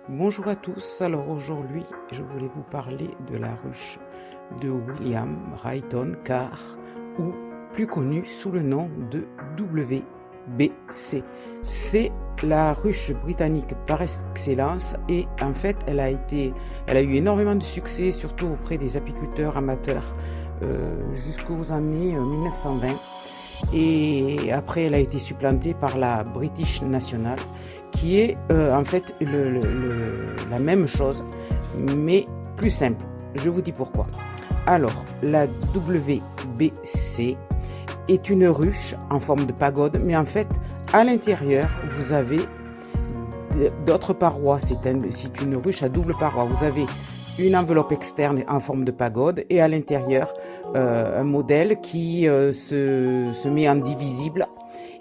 Bonjour à tous, alors aujourd'hui je voulais vous parler de la ruche de William Rayton Carr, ou plus connue sous le nom de WBC. C'est la ruche britannique par excellence et en fait elle a eu énormément de succès, surtout auprès des apiculteurs amateurs jusqu'aux années 1920. Et après elle a été supplantée par la British National, qui est en fait la même chose mais plus simple. Je vous dis pourquoi. Alors la WBC est une ruche en forme de pagode, mais en fait à l'intérieur vous avez d'autres parois. C'est une ruche à double paroi. Vous avez une enveloppe externe en forme de pagode et à l'intérieur un modèle qui se met en divisible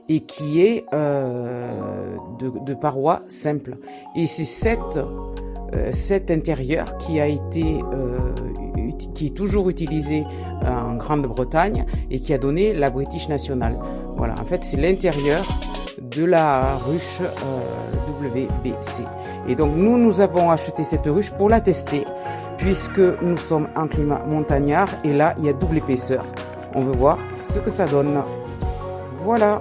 et qui est de parois simples. Et c'est cet intérieur qui est toujours utilisé en Grande-Bretagne et qui a donné la British National. Voilà, en fait c'est l'intérieur de la ruche WBC. Et donc nous avons acheté cette ruche pour la tester, puisque nous sommes en climat montagnard et là il y a double épaisseur. On veut voir ce que ça donne. Voilà.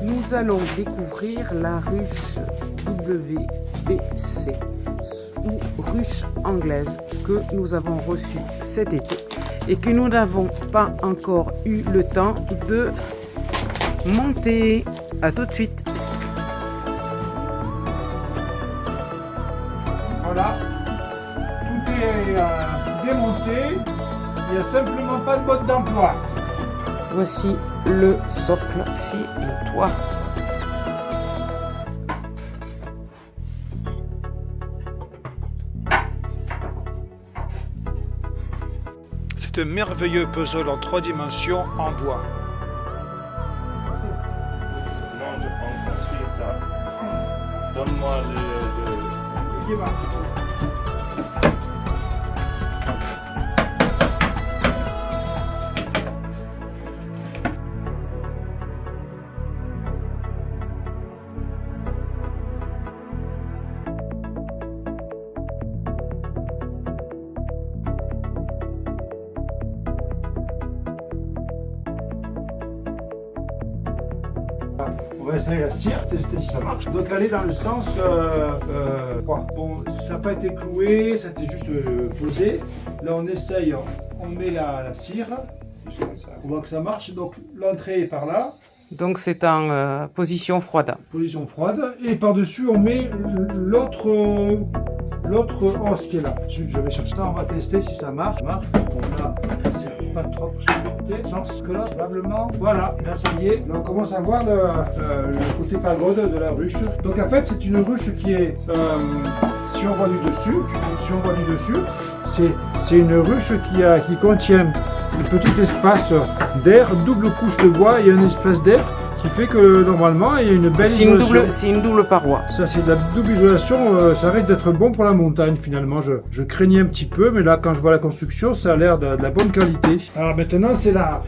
Nous allons découvrir la ruche WBC, ou ruche anglaise, que nous avons reçue cet été et que nous n'avons pas encore eu le temps de monter. À tout de suite. Voilà, tout est démonté, il n'y a simplement pas de mode d'emploi. Voici le socle, si le toit. C'est un merveilleux puzzle en 3 dimensions en bois. Non, je pense que c'est ça. Donne-moi le... On va essayer la cire, tester si ça marche. Donc elle est dans le sens froid. Bon, ça n'a pas été cloué, ça a été juste posé. Là on essaye, on met la cire. On voit que ça marche. Donc l'entrée est par là. Donc c'est en position froide. Position froide. Et par-dessus on met l'autre os qui est là. Je vais chercher ça, on va tester si ça marche. On a pas trop sens que là, probablement. Voilà, là ça y est. Là, on commence à voir le côté pagode de la ruche. Donc en fait c'est une ruche qui est, si on voit du dessus, c'est une ruche qui contient un petit espace d'air, double couche de bois et un espace d'air qui fait que normalement il y a une belle isolation. C'est une double paroi. Ça c'est de la double isolation, ça risque d'être bon pour la montagne finalement. Je craignais un petit peu, mais là quand je vois la construction, ça a l'air de la bonne qualité. Alors maintenant c'est la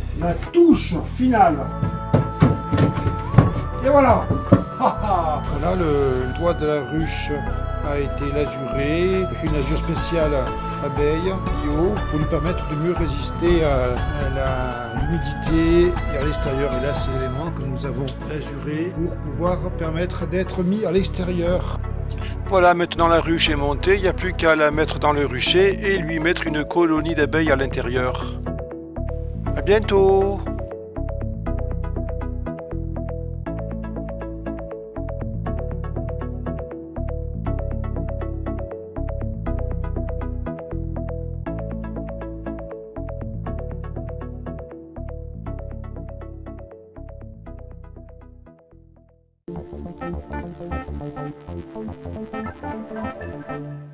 touche finale. Et voilà. Voilà, le toit de la ruche a été lasuré, avec une lasure spéciale abeille, bio, pour lui permettre de mieux résister à l'humidité et à l'extérieur. Et là, c'est l'élément que nous avons lasuré pour pouvoir permettre d'être mis à l'extérieur. Voilà, maintenant la ruche est montée, il n'y a plus qu'à la mettre dans le rucher et lui mettre une colonie d'abeilles à l'intérieur. À bientôt! Thank you.